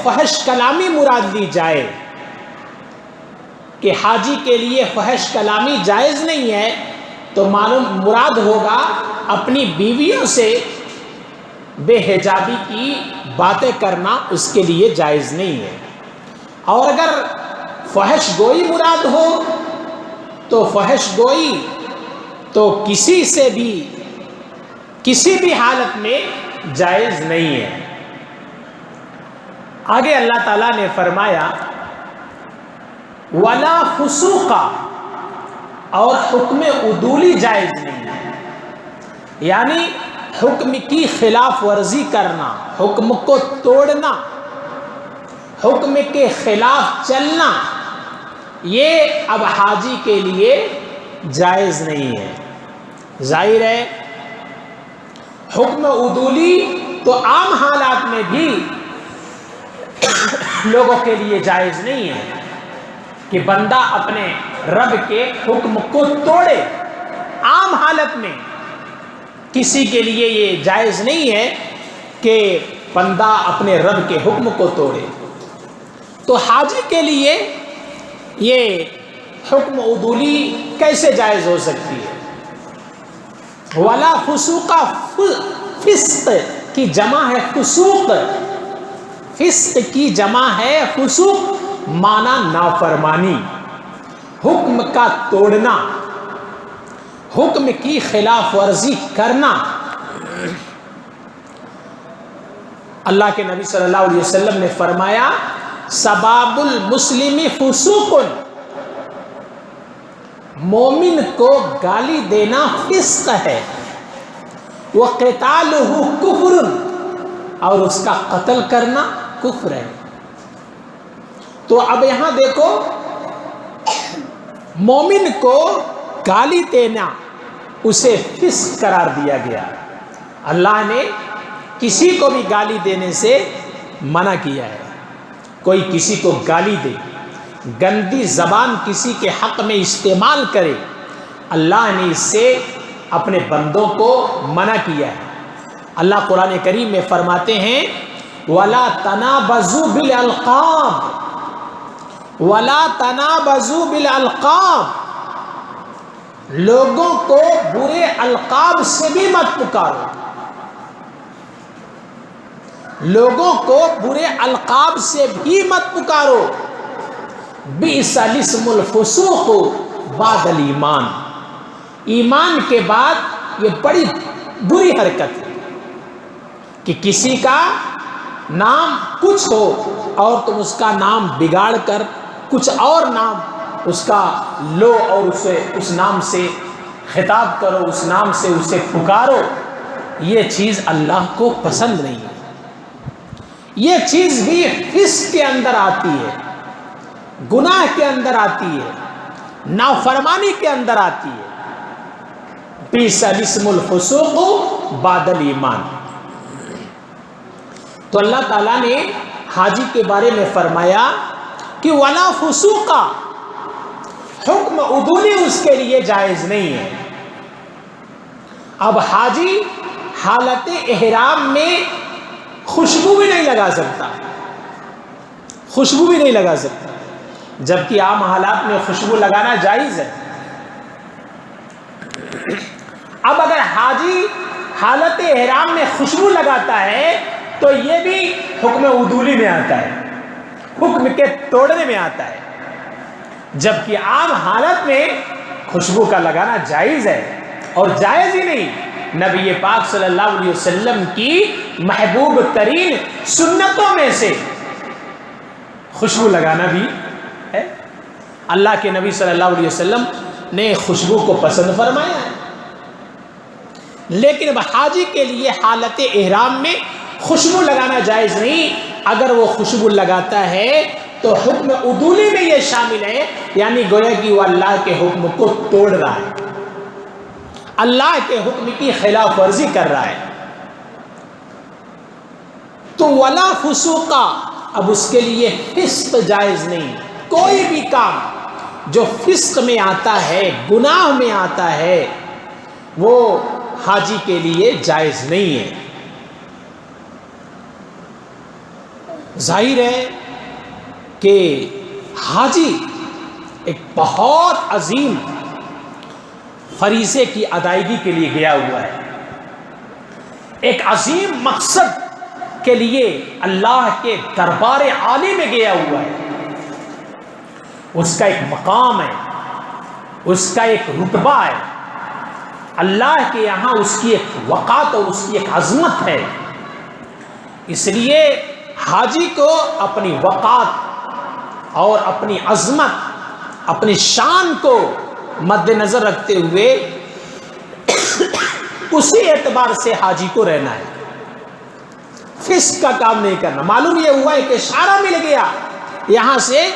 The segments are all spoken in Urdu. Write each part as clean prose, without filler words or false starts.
فحش کلامی مراد لی جائے کہ حاجی کے لیے فحش کلامی جائز نہیں ہے، تو معلوم مراد ہوگا اپنی بیویوں سے بے حجابی کی باتیں کرنا اس کے لیے جائز نہیں ہے۔ اور اگر فحش گوئی مراد ہو تو فحش گوئی تو کسی سے بھی کسی بھی حالت میں جائز نہیں ہے۔ آگے اللہ تعالیٰ نے فرمایا وَلَا فُسُوقَ، اور حکم عدولی جائز نہیں ہے، یعنی حکم کی خلاف ورزی کرنا، حکم کو توڑنا، حکم کے خلاف چلنا، یہ اب حاجی کے لیے جائز نہیں ہے۔ ظاہر ہے حکم عدولی تو عام حالات میں بھی لوگوں کے لیے جائز نہیں ہے کہ بندہ اپنے رب کے حکم کو توڑے، عام حالت میں کسی کے لیے یہ جائز نہیں ہے کہ بندہ اپنے رب کے حکم کو توڑے۔ تو حاجی کے لیے یہ حکم عدولی کیسے جائز ہو سکتی ہے؟ وَلَا فُسُوقَ، فسق کی جمع ہے فسوق، فسق کی جمع ہے فسوق، معنی نافرمانی، حکم کا توڑنا، حکم کی خلاف ورزی کرنا۔ اللہ کے نبی صلی اللہ علیہ وسلم نے فرمایا سباب المسلم فسوق، مومن کو گالی دینا فسق ہے، وقتالہ کفر، اور اس کا قتل کرنا کفر ہے۔ تو اب یہاں دیکھو، مومن کو گالی دینا اسے فسق قرار دیا گیا۔ اللہ نے کسی کو بھی گالی دینے سے منع کیا ہے۔ کوئی کسی کو گالی دے، گندی زبان کسی کے حق میں استعمال کرے، اللہ نے اس سے اپنے بندوں کو منع کیا ہے۔ اللہ قرآن کریم میں فرماتے ہیں وَلَا تَنَابَزُوا بِالْأَلْقَابِ، وَلَا تَنَابَزُوا بِالْأَلْقَابِ، لوگوں کو برے القاب سے بھی مت پکارو، لوگوں کو برے القاب سے بھی مت پکارو، بئس الاسم الفسوق بعد الایمان، ایمان کے بعد یہ بڑی بری حرکت ہے کہ کسی کا نام کچھ ہو اور تم اس کا نام بگاڑ کر کچھ اور نام اس کا لو اور اسے اس نام سے خطاب کرو، اس نام سے اسے پکارو، یہ چیز اللہ کو پسند نہیں ہے۔ یہ چیز بھی فسق کے اندر آتی ہے، گناہ کے اندر آتی ہے، نافرمانی کے اندر آتی ہے۔ بئس الاسم الفسوق بعد الایمان۔ تو اللہ تعالیٰ نے حاجی کے بارے میں فرمایا کہ وَلَا فُسُوقَ، حکم عدولی اس کے لیے جائز نہیں ہے۔ اب حاجی حالت احرام میں خوشبو بھی نہیں لگا سکتا، خوشبو بھی نہیں لگا سکتا، جبکہ عام حالات میں خوشبو لگانا جائز ہے۔ اب اگر حاجی حالت احرام میں خوشبو لگاتا ہے تو یہ بھی حکم عدولی میں آتا ہے، حکم کے توڑنے میں آتا ہے، جبکہ عام حالت میں خوشبو کا لگانا جائز ہے۔ اور جائز ہی نہیں، نبی پاک صلی اللہ علیہ وسلم کی محبوب ترین سنتوں میں سے خوشبو لگانا بھی ہے۔ اللہ کے نبی صلی اللہ علیہ وسلم نے خوشبو کو پسند فرمایا ہے، لیکن اب حاجی کے لیے حالت احرام میں خوشبو لگانا جائز نہیں۔ اگر وہ خوشبو لگاتا ہے تو حکم عدولی میں یہ شامل ہے، یعنی گویا کہ وہ اللہ کے حکم کو توڑ رہا ہے، اللہ کے حکم کی خلاف ورزی کر رہا ہے۔ تو وَلَا فُسُوقَ، اب اس کے لیے فسق جائز نہیں۔ کوئی بھی کام جو فسق میں آتا ہے، گناہ میں آتا ہے، وہ حاجی کے لیے جائز نہیں ہے۔ ظاہر ہے کہ حاجی ایک بہت عظیم فریضے کی ادائیگی کے لیے گیا ہوا ہے، ایک عظیم مقصد کے لیے اللہ کے دربار عالی میں گیا ہوا ہے۔ اس کا ایک مقام ہے، اس کا ایک رتبہ ہے، اللہ کے یہاں اس کی ایک وقار اور اس کی ایک عظمت ہے۔ اس لیے حاجی کو اپنی وقار اور اپنی عظمت، اپنی شان کو مد نظر رکھتے ہوئے اسی اعتبار سے حاجی کو رہنا ہے، فسق کا کام نہیں کرنا۔ معلوم یہ ہوا ہے کہ اشارہ مل گیا یہاں سے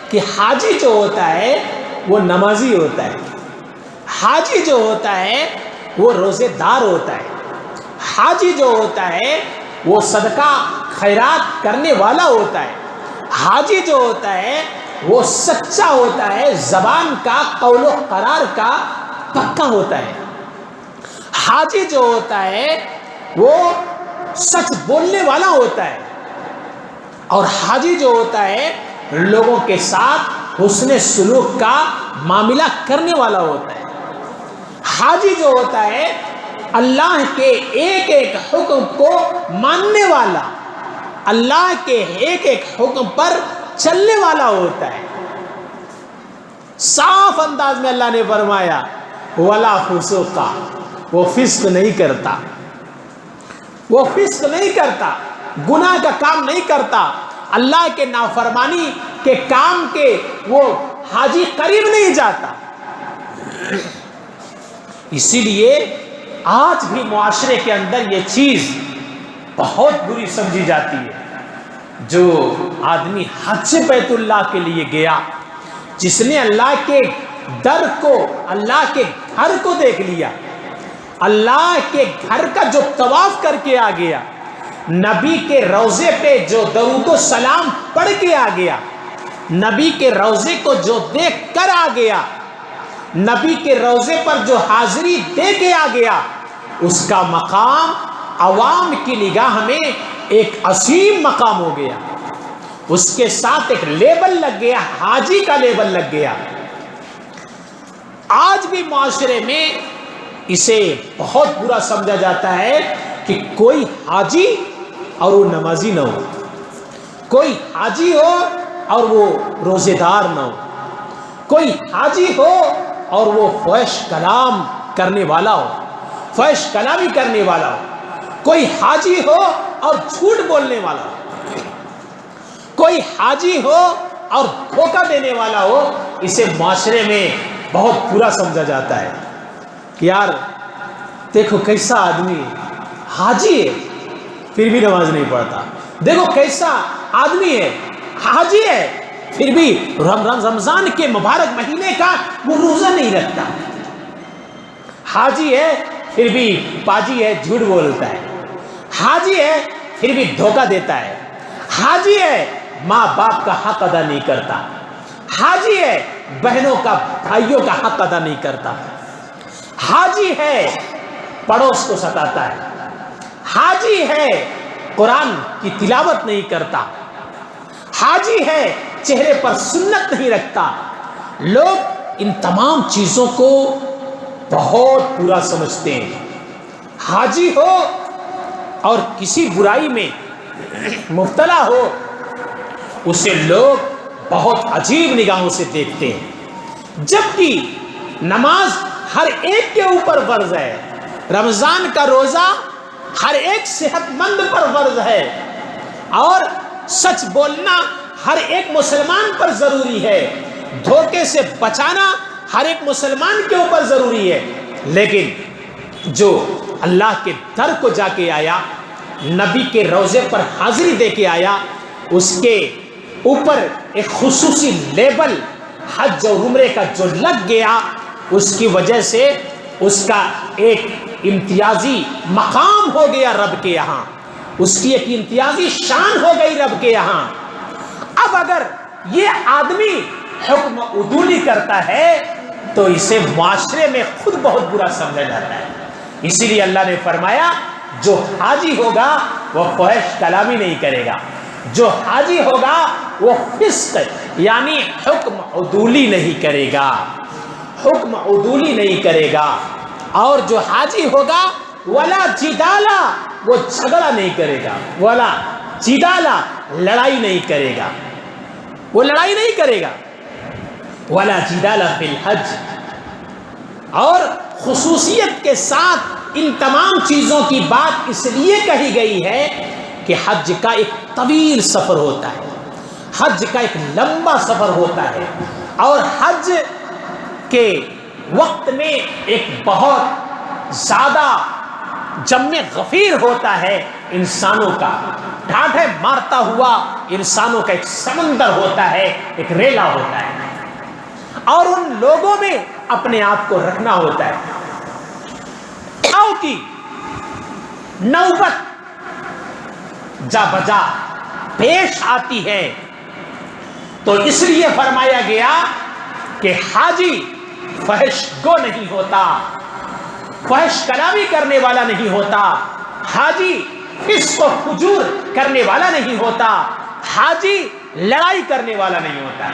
کہ حاجی جو ہوتا ہے وہ نمازی ہوتا ہے، حاجی جو ہوتا ہے وہ روزے دار ہوتا ہے، حاجی جو ہوتا ہے وہ صدقہ خیرات کرنے والا ہوتا ہے، حاجی جو ہوتا ہے وہ سچا ہوتا ہے، زبان کا قول و قرار کا پکا ہوتا ہے، حاجی جو ہوتا ہے وہ سچ بولنے والا ہوتا ہے، اور حاجی جو ہوتا ہے لوگوں کے ساتھ حسن سلوک کا معاملہ کرنے والا ہوتا ہے، حاجی جو ہوتا ہے اللہ کے ایک ایک حکم کو ماننے والا، اللہ کے ایک ایک حکم پر چلنے والا ہوتا ہے۔ صاف انداز میں اللہ نے فرمایا وَلَا فُسُوقَ، وہ فسق نہیں کرتا، وہ فسق نہیں کرتا، گناہ کا کام نہیں کرتا، اللہ کے نافرمانی کے کام کے وہ حاجی قریب نہیں جاتا۔ اسی لیے آج بھی معاشرے کے اندر یہ چیز بہت بری سمجھی جاتی ہے، جو آدمی حج بیت اللہ کے لیے گیا، جس نے اللہ کے در کو، اللہ کے گھر کو دیکھ لیا، اللہ کے گھر کا جو طواف کر کے آ گیا، نبی کے روضے پہ جو درود و سلام پڑھ کے آ گیا، نبی کے روضے کو جو دیکھ کر آ گیا، نبی کے روضے پر جو حاضری دے کے آ گیا، اس کا مقام عوام کی نگاہ میں ایک عظیم مقام ہو گیا، اس کے ساتھ ایک لیبل لگ گیا، حاجی کا لیبل لگ گیا۔ آج بھی معاشرے میں اسے بہت برا سمجھا جاتا ہے کہ کوئی حاجی اور وہ نمازی نہ ہو، کوئی حاجی ہو اور وہ روزے دار نہ ہو، کوئی حاجی ہو اور وہ فحش کلام کرنے والا ہو، فحش کلامی کرنے والا ہو، کوئی حاجی ہو اور جھوٹ بولنے والا ہو، کوئی حاجی ہو اور دھوکہ دینے والا ہو، اسے معاشرے میں بہت برا سمجھا جاتا ہے کہ یار دیکھو کیسا آدمی حاجی ہے پھر بھی نماز نہیں پڑھتا، دیکھو کیسا آدمی ہے حاجی ہے پھر بھی رمضان کے مبارک مہینے کا وہ روزہ نہیں رکھتا، حاجی ہے پھر بھی پاجی ہے جھوٹ بولتا ہے، حاجی ہے پھر بھی دھوکہ دیتا ہے، حاجی ہے ماں باپ کا حق ادا نہیں کرتا، حاجی ہے بہنوں کا بھائیوں کا حق ادا نہیں کرتا، حاجی ہے پڑوس کو ستاتا ہے، حاجی ہے قرآن کی تلاوت نہیں کرتا، حاجی ہے چہرے پر سنت نہیں رکھتا۔ لوگ ان تمام چیزوں کو بہت برا سمجھتے ہیں۔ حاجی ہو اور کسی برائی میں مبتلا ہو اسے لوگ بہت عجیب نگاہوں سے دیکھتے ہیں، جبکہ نماز ہر ایک کے اوپر فرض ہے، رمضان کا روزہ ہر ایک صحت مند پر فرض ہے، اور سچ بولنا ہر ایک مسلمان پر ضروری ہے، دھوکے سے بچانا ہر ایک مسلمان کے اوپر ضروری ہے۔ لیکن جو اللہ کے در کو جا کے آیا، نبی کے روضے پر حاضری دے کے آیا، اس کے اوپر ایک خصوصی لیبل حج اور عمرے کا جو لگ گیا، اس کی وجہ سے اس کا ایک امتیازی مقام ہو گیا رب کے یہاں، اس کی ایک امتیازی شان ہو گئی رب کے یہاں۔ اب اگر یہ آدمی حکم عدولی کرتا ہے تو اسے معاشرے میں خود بہت برا سمجھا جاتا ہے۔ اسی لیے اللہ نے فرمایا جو حاجی ہوگا وہ فحش کلامی نہیں کرے گا، جو حاجی ہوگا وہ فسق یعنی حکم عدولی نہیں کرے گا، حکم عدولی نہیں کرے گا. اور جو حاجی ہوگا ولا جدالا، وہ جھگڑا نہیں کرے گا، ولا جدالا لڑائی نہیں کرے گا، وہ لڑائی نہیں کرے گا. ولا جدالا فی الحج. اور خصوصیت کے ساتھ ان تمام چیزوں کی بات اس لیے کہی گئی ہے کہ حج کا ایک طویل سفر ہوتا ہے، حج کا ایک لمبا سفر ہوتا ہے، اور حج کے وقت میں ایک بہت زیادہ جمع غفیر ہوتا ہے انسانوں کا، ڈھانڈے مارتا ہوا انسانوں کا ایک سمندر ہوتا ہے، ایک ریلا ہوتا ہے، اور ان لوگوں میں اپنے آپ کو رکھنا ہوتا ہے. آؤ کی نوبت جا بجا پیش آتی ہے تو اس لیے فرمایا گیا کہ حاجی فحش گو نہیں ہوتا، فحش کلامی کرنے والا نہیں ہوتا، حاجی فسق و فجور کرنے والا نہیں ہوتا، حاجی لڑائی کرنے والا نہیں ہوتا،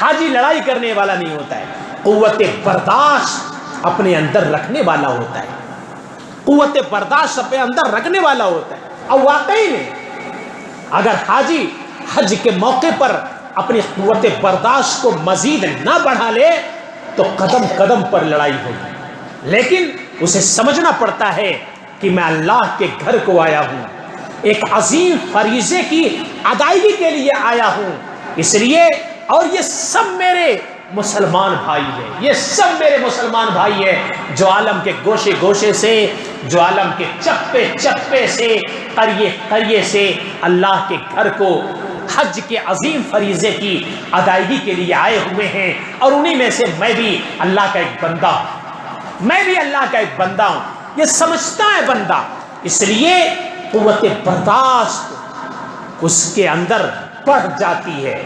حاجی لڑائی کرنے والا نہیں ہوتا ہے. قوت برداشت اپنے اندر رکھنے والا ہوتا ہے، قوت برداشت اپنے اندر رکھنے والا ہوتا ہے. اور واقعی میں اگر حاجی حج کے موقع پر اپنی قوت برداشت کو مزید نہ بڑھا لے تو قدم قدم پر لڑائی ہوگی. لیکن اسے سمجھنا پڑتا ہے کہ میں اللہ کے گھر کو آیا ہوں، ایک عظیم فریضے کی ادائیگی کے لیے آیا ہوں، اس لیے اور یہ سب میرے مسلمان بھائی ہیں، یہ سب میرے مسلمان بھائی ہیں جو عالم کے گوشے گوشے سے، جو عالم کے چپے چپے سے، قریے قریے سے اللہ کے گھر کو حج کے عظیم فریضے کی ادائیگی کے لیے آئے ہوئے ہیں. اور انہی میں سے میں بھی اللہ کا ایک بندہ ہوں، میں بھی اللہ کا ایک بندہ ہوں. یہ سمجھتا ہے بندہ، اس لیے قوت برداشت اس کے اندر بڑھ جاتی ہے،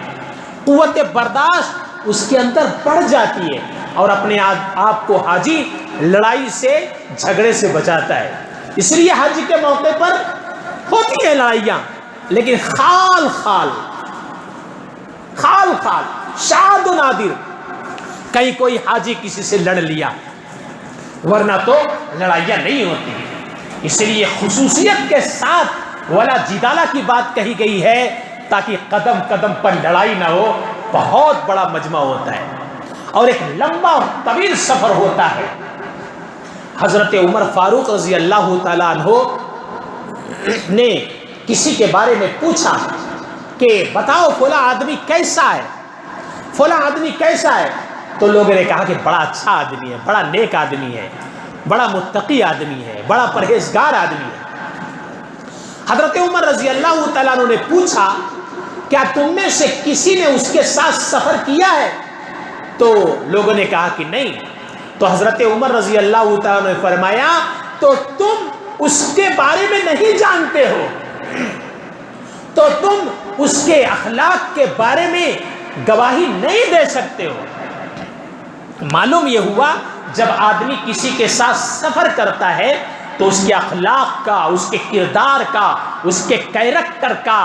قوت برداشت اس کے اندر بڑھ جاتی ہے، اور اپنے آپ کو حاجی لڑائی سے جھگڑے سے بچاتا ہے. اس لیے حج کے موقع پر ہوتی ہیں لڑائیاں، لیکن خال خال خال خال شاد و نادر کہیں کوئی حاجی کسی سے لڑ لیا، ورنہ تو لڑائیاں نہیں ہوتی. اس لیے خصوصیت کے ساتھ ولا جدالہ کی بات کہی گئی ہے تاکہ قدم قدم پر لڑائی نہ ہو. بہت بڑا مجمع ہوتا ہے اور ایک لمبا اور طویل سفر ہوتا ہے. حضرت عمر فاروق رضی اللہ تعالیٰ عنہ نے کسی کے بارے میں پوچھا کہ بتاؤ فلاں آدمی کیسا ہے، فلاں آدمی کیسا ہے؟ تو لوگوں نے کہا کہ بڑا اچھا آدمی ہے، بڑا نیک آدمی ہے، بڑا متقی آدمی ہے، بڑا پرہیزگار آدمی ہے. حضرت عمر رضی اللہ تعالیٰ عنہ نے پوچھا کیا تم میں سے کسی نے اس کے ساتھ سفر کیا ہے؟ تو لوگوں نے کہا کہ نہیں. تو حضرت عمر رضی اللہ تعالیٰ نے فرمایا تو تم اس کے بارے میں نہیں جانتے ہو، تو تم اس کے اخلاق کے بارے میں گواہی نہیں دے سکتے ہو. معلوم یہ ہوا جب آدمی کسی کے ساتھ سفر کرتا ہے تو اس کے اخلاق کا، اس کے کردار کا، اس کے کیریکٹر کا،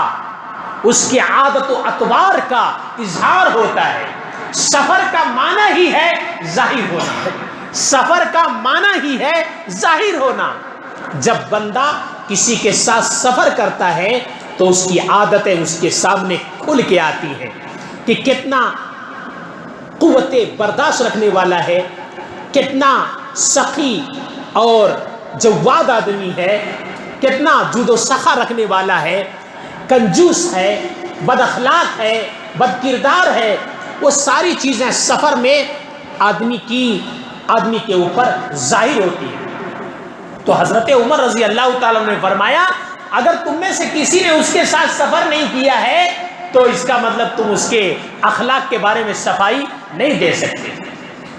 اس کی عادت و اطوار کا اظہار ہوتا ہے. سفر کا معنی ہی ہے ظاہر ہونا، سفر کا معنی ہی ہے ظاہر ہونا. جب بندہ کسی کے ساتھ سفر کرتا ہے تو اس کی عادتیں اس کے سامنے کھل کے آتی ہیں کہ کتنا قوت برداشت رکھنے والا ہے، کتنا سخی اور جواد آدمی ہے، کتنا جود و سخا رکھنے والا ہے، کنجوس ہے، بد اخلاق ہے، بد کردار ہے. وہ ساری چیزیں سفر میں آدمی کے اوپر ظاہر ہوتی ہیں. تو حضرت عمر رضی اللہ تعالیٰ نے فرمایا اگر تم میں سے کسی نے اس کے ساتھ سفر نہیں کیا ہے تو اس کا مطلب تم اس کے اخلاق کے بارے میں صفائی نہیں دے سکتے.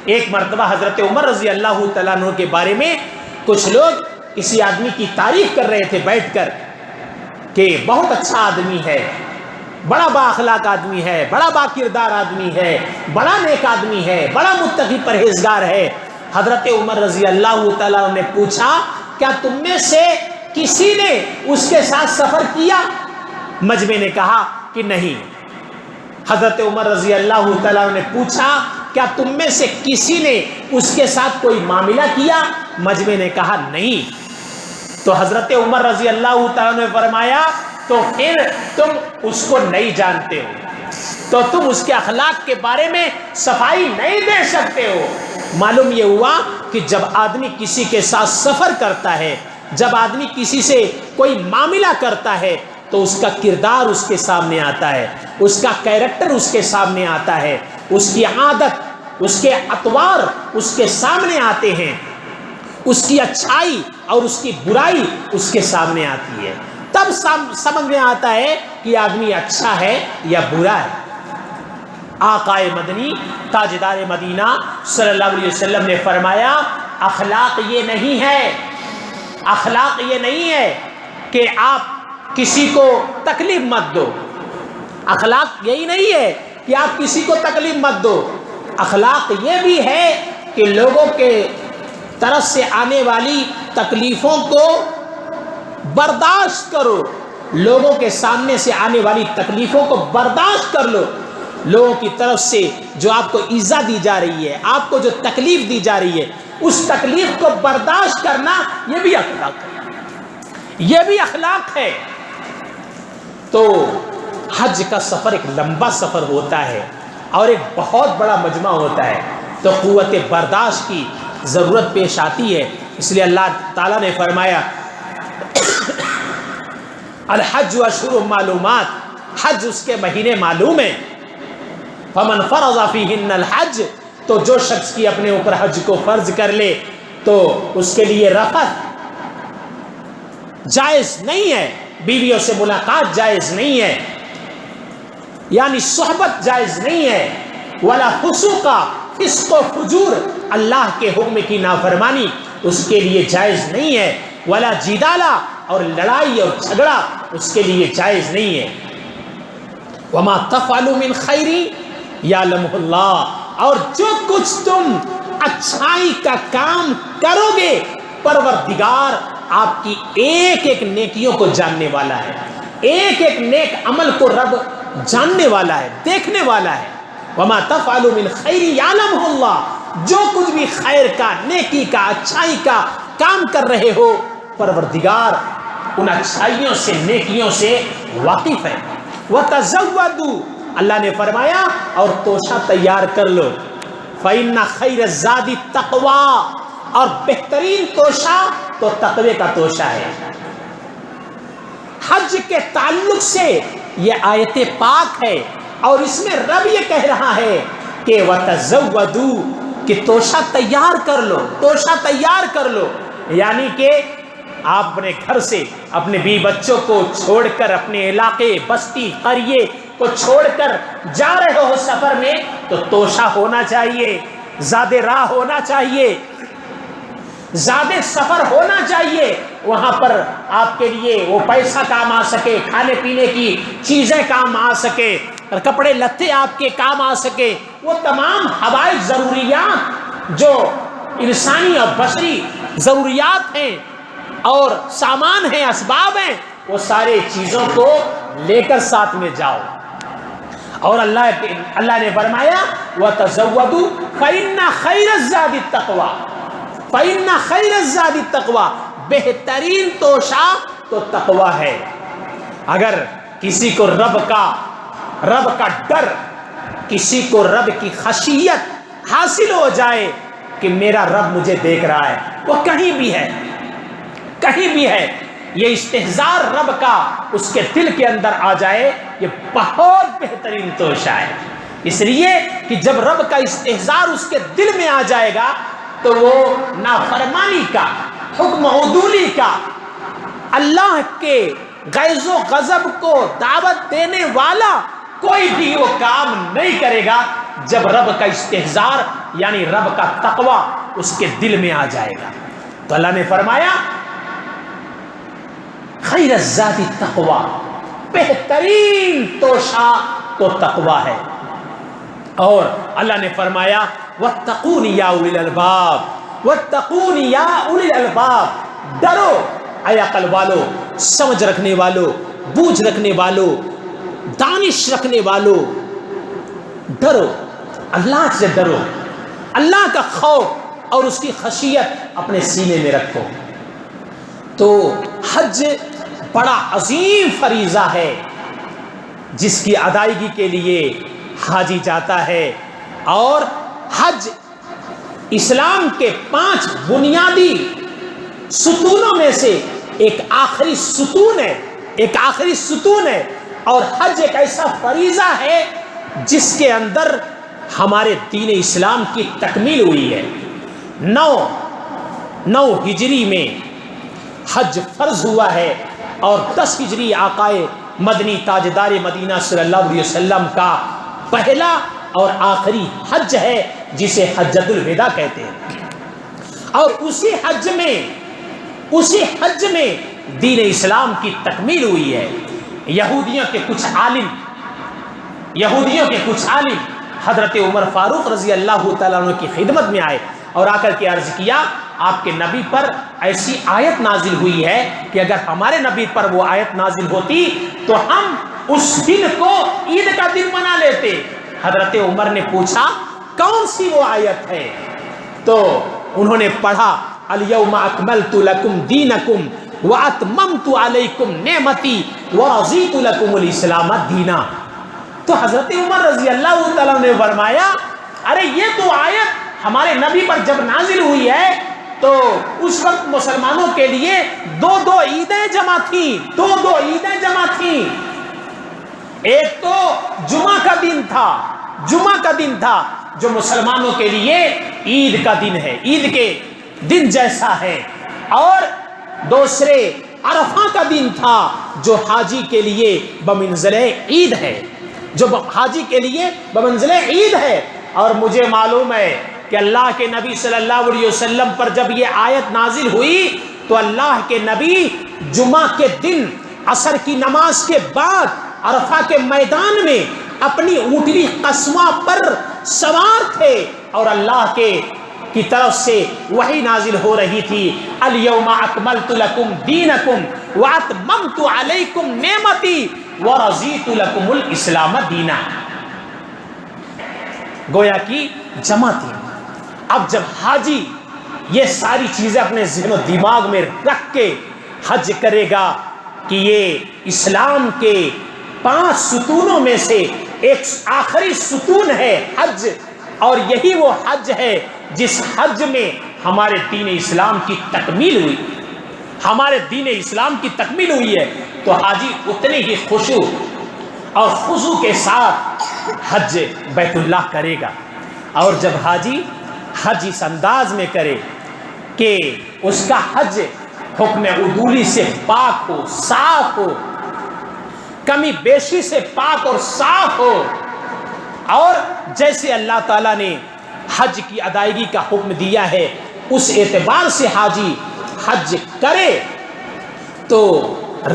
ایک مرتبہ حضرت عمر رضی اللہ تعالیٰ عنہ کے بارے میں کچھ لوگ کسی آدمی کی تعریف کر رہے تھے بیٹھ کر کہ بہت اچھا آدمی ہے، بڑا با اخلاق آدمی ہے، بڑا با کردار آدمی ہے، بڑا نیک آدمی ہے، بڑا متقی پرہیزگار ہے. حضرت عمر رضی اللہ تعالیٰ عنہ نے پوچھا کیا تم میں سے کسی نے اس کے ساتھ سفر کیا؟ مجمع نے کہا کہ نہیں۔ حضرت عمر رضی اللہ تعالیٰ عنہ نے پوچھا کیا تم میں سے کسی نے اس کے ساتھ کوئی معاملہ کیا؟ مجمع نے کہا نہیں۔ تو حضرت عمر رضی اللہ تعالیٰ عنہ نے فرمایا تو پھر تم اس کو نہیں جانتے ہو، تو تم اس کے اخلاق کے بارے میں صفائی نہیں دے سکتے ہو۔ معلوم یہ ہوا کہ جب آدمی کسی کے ساتھ سفر کرتا ہے، جب آدمی کسی سے کوئی معاملہ کرتا ہے تو اس کا کردار اس کے سامنے آتا ہے، اس کا کیریکٹر اس کے سامنے آتا ہے، اس کی عادت، اس کے اطوار اس کے سامنے آتے ہیں، اس کی اچھائی اور اس کی برائی اس کے سامنے آتی ہے، تب سمجھ میں آتا ہے کہ آدمی اچھا ہے یا برا ہے۔ آقائے مدنی تاجدار مدینہ صلی اللہ علیہ وسلم نے فرمایا اخلاق یہ نہیں ہے، اخلاق یہ نہیں ہے کہ آپ کسی کو تکلیف مت دو، اخلاق یہی نہیں ہے کہ آپ کسی کو تکلیف مت دو، اخلاق یہ بھی ہے کہ لوگوں کے طرف سے آنے والی تکلیفوں کو برداشت کرو، لوگوں کے سامنے سے آنے والی تکلیفوں کو برداشت کر لو، لوگوں کی طرف سے جو آپ کو ایذا دی جا رہی ہے، آپ کو جو تکلیف دی جا رہی ہے، اس تکلیف کو برداشت کرنا یہ بھی اخلاق ہے، یہ بھی اخلاق ہے۔ تو حج کا سفر ایک لمبا سفر ہوتا ہے اور ایک بہت بڑا مجمع ہوتا ہے، تو قوت برداشت کی ضرورت پیش آتی ہے، اس لیے اللہ تعالیٰ نے فرمایا الحج اشہر معلومات، حج اس کے مہینے معلوم ہیں، فمن فرض فیہن الحج، تو جو شخص کی اپنے اوپر حج کو فرض کر لے تو اس کے لیے رفث جائز نہیں ہے، بیویوں سے ملاقات جائز نہیں ہے، یعنی صحبت جائز نہیں ہے، ولا فسوق، فسق و فجور، اللہ کے حکم کی نافرمانی اس کے لیے جائز نہیں ہے، ولا جدالہ، اور لڑائی اور جھگڑا اس کے لیے جائز نہیں ہے، وما تفعلوا من خیر یعلمہ اللہ، اور جو کچھ تم اچھائی کا کام کرو گے پروردگار آپ کی ایک ایک نیکیوں کو جاننے والا ہے، ایک ایک نیک عمل کو رب جاننے والا ہے، دیکھنے والا ہے۔ وما تفعلوا من خیر یعلمہ اللہ، جو کچھ بھی خیر کا، نیکی کا، اچھائی کا کام کر رہے ہو پروردگار ان اچھائیوں سے، نیکیوں سے واقف ہے۔ وَتَزَوَّدُوا، اللہ نے فرمایا اور توشہ تیار کر لو، فَإِنَّ خَيْرَ الزَّادِ التَّقْوَىٰ، اور بہترین توشہ تو تقوی کا توشہ ہے۔ حج کے تعلق سے یہ آیت پاک ہے اور اس میں رب یہ کہہ رہا ہے کہ وَتَزَوَّدُوا، کہ توشہ تیار کر لو، توشہ تیار کر لو، یعنی کہ آپ اپنے گھر سے اپنے بیوی بچوں کو چھوڑ کر، اپنے علاقے، بستی، قریے کو چھوڑ کر جا رہے ہو سفر میں تو توشہ ہونا چاہیے، زیادہ راہ ہونا چاہیے، زیادہ سفر ہونا چاہیے، وہاں پر آپ کے لیے وہ پیسہ کام آ سکے، کھانے پینے کی چیزیں کام آ سکے، اور کپڑے لتے آپ کے کام آ سکے، وہ تمام ہوائی ضروریات جو انسانی اور بشری ضروریات ہیں اور سامان ہیں، اسباب ہیں، وہ سارے چیزوں کو لے کر ساتھ میں جاؤ۔ اور اللہ نے فرمایا وَتَزَوَّدُوا فَإِنَّ خَيْرَ الزَّادِ التَّقْوَىٰ، فَإِنَّ خَيْرَ الزَّادِ التَّقْوَىٰ، بہترین توشہ تو تقویٰ ہے۔ اگر کسی کو رب کا ڈر، کسی کو رب کی خشیت حاصل ہو جائے کہ میرا رب مجھے دیکھ رہا ہے، وہ کہیں بھی ہے، کہیں بھی ہے، یہ استحضار رب کا اس کے دل کے اندر آ جائے، یہ بہت بہترین توشہ ہے۔ اس لیے کہ جب رب کا استحضار اس کے دل میں آ جائے گا تو وہ نافرمانی کا، حکم عدولی کا، اللہ کے غیظ و غضب کو دعوت دینے والا کوئی بھی وہ کام نہیں کرے گا جب رب کا استحضار یعنی رب کا تقوی اس کے دل میں آ جائے گا۔ تو اللہ نے فرمایا خیر الزاد التقوی، بہترین توشہ تو تقوی ہے۔ اور اللہ نے فرمایا واتقون یا اولی الالباب، واتقون یا اولی الالباب، ڈرو اے عقل والو، سمجھ رکھنے والو، بوجھ رکھنے والوں، دانش رکھنے والوں، ڈرو، اللہ سے ڈرو، اللہ کا خوف اور اس کی خشیت اپنے سینے میں رکھو۔ تو حج بڑا عظیم فریضہ ہے جس کی ادائیگی کے لیے حاجی جاتا ہے، اور حج اسلام کے 5 بنیادی ستونوں میں سے ایک آخری ستون ہے، اور حج ایک ایسا فریضہ ہے جس کے اندر ہمارے دین اسلام کی تکمیل ہوئی ہے۔ 9 ہجری میں حج فرض ہوا ہے، اور 10 ہجری آقائے مدنی تاجدار مدینہ صلی اللہ علیہ وسلم کا پہلا اور آخری حج ہے جسے حجۃ الوداع کہتے ہیں۔ اور اسی حج میں دین اسلام کی تکمیل ہوئی ہے۔ یہودیوں کے کچھ عالم حضرت عمر فاروق رضی اللہ تعالیٰ عنہ کی خدمت میں آئے اور آ کر کے عرض کیا، آپ کے نبی پر ایسی آیت نازل ہوئی ہے کہ اگر ہمارے نبی پر وہ آیت نازل ہوتی تو ہم اس دن کو عید کا دن منا لیتے۔ حضرت عمر نے پوچھا کون سی وہ آیت ہے؟ تو انہوں نے پڑھا، الیوم اکملت لکم دینکم واتممت علیکم نعمتی ورضیت لکم الاسلام دینا۔ تو حضرت عمر رضی اللہ تعالیٰ نے فرمایا، ارے یہ تو آیت ہمارے نبی پر جب نازل ہوئی ہے تو اس وقت مسلمانوں کے لیے دو عیدیں جمع تھیں۔ ایک تو جمعہ کا دن تھا جو مسلمانوں کے لیے عید کا دن ہے، عید کے دن جیسا ہے، اور دوسرے عرفہ کا دن تھا جو حاجی کے لیے بمنزلہ عید ہے۔ اور مجھے معلوم ہے کہ اللہ کے نبی صلی اللہ علیہ وسلم پر جب یہ آیت نازل ہوئی تو اللہ کے نبی جمعہ کے دن عصر کی نماز کے بعد عرفہ کے میدان میں اپنی اونٹنی قصواں پر سوار تھے، اور اللہ کی طرف سے وحی نازل ہو رہی تھی، الیوم اکملت لکم دینکم واتممت علیکم نعمتی ورضیت لکم الاسلام دینا۔ گویا کی جمع تھی۔ اب جب حاجی یہ ساری چیزیں اپنے ذہن و دماغ میں رکھ کے حج کرے گا کہ یہ اسلام کے 5 ستونوں میں سے ایک آخری ستون ہے حج، اور یہی وہ حج ہے جس حج میں ہمارے دین اسلام کی تکمیل ہوئی ہے، تو حاجی اتنے ہی خشوع اور خضوع کے ساتھ حج بیت اللہ کرے گا۔ اور جب حاجی حج اس انداز میں کرے کہ اس کا حج حکم عدولی سے پاک ہو، صاف ہو، کمی بیشی سے پاک اور صاف ہو، اور جیسے اللہ تعالیٰ نے حج کی ادائیگی کا حکم دیا ہے اس اعتبار سے حاجی حج کرے تو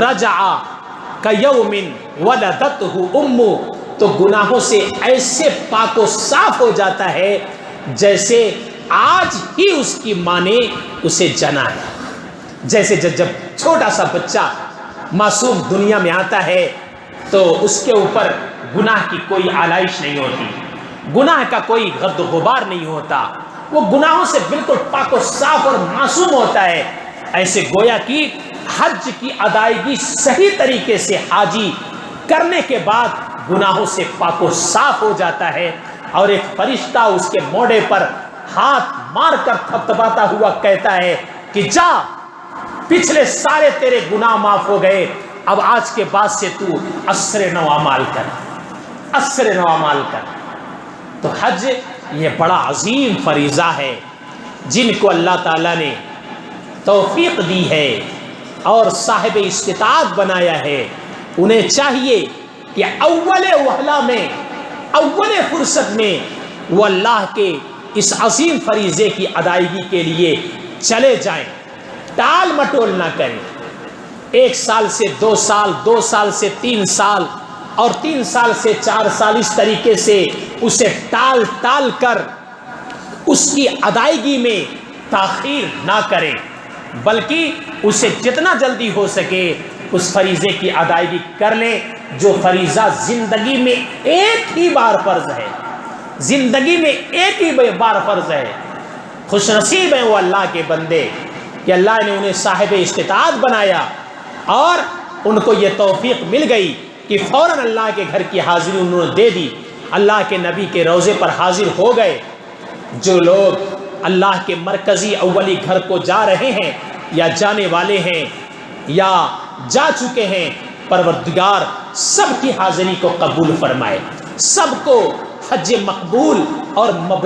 رجع کیوم ولدتہ امہ، تو گناہوں سے ایسے پاک و صاف ہو جاتا ہے جیسے آج ہی اس کی ماں نے اسے جنا ہے۔ جیسے جب چھوٹا سا بچہ معصوم دنیا میں آتا ہے تو اس کے اوپر گناہ کی کوئی آلائش نہیں ہوتی، گناہ کا کوئی غد و غبار نہیں ہوتا، وہ گناہوں سے بالکل پاک و صاف اور معصوم ہوتا ہے۔ ایسے گویا کی حج کی ادائیگی صحیح طریقے سے حاجی کرنے کے بعد گناہوں سے پاک و صاف ہو جاتا ہے، اور ایک فرشتہ اس کے موڈے پر ہاتھ مار کر تھپتھپاتا ہوا کہتا ہے کہ جا، پچھلے سارے تیرے گناہ معاف ہو گئے، اب آج کے بعد سے تو عصر نو اعمال کر۔ تو حج یہ بڑا عظیم فریضہ ہے، جن کو اللہ تعالیٰ نے توفیق دی ہے اور صاحب استطاعت بنایا ہے، انہیں چاہیے کہ اول وہلہ میں، اول فرصت میں وہ اللہ کے اس عظیم فریضے کی ادائیگی کے لیے چلے جائیں، ٹال مٹول نہ کریں۔ 1 سال سے 2 سال، 2 سال سے 3 سال، اور 3 سال سے 4 سال، اس طریقے سے اسے ٹال کر اس کی ادائیگی میں تاخیر نہ کریں، بلکہ اسے جتنا جلدی ہو سکے اس فریضے کی ادائیگی کر لیں جو فریضہ زندگی میں ایک ہی بار فرض ہے، زندگی میں ایک ہی بار فرض ہے۔ خوش نصیب ہیں وہ اللہ کے بندے کہ اللہ نے انہیں صاحب استطاعت بنایا اور ان کو یہ توفیق مل گئی کہ فوراً اللہ کے گھر کی حاضری انہوں نے دے دی، اللہ کے نبی کے روضے پر حاضر ہو گئے۔ جو لوگ اللہ کے مرکزی اولی گھر کو جا رہے ہیں یا جانے والے ہیں یا جا چکے ہیں، پروردگار سب کی حاضری کو قبول فرمائے، سب کو حج مقبول اور مبرور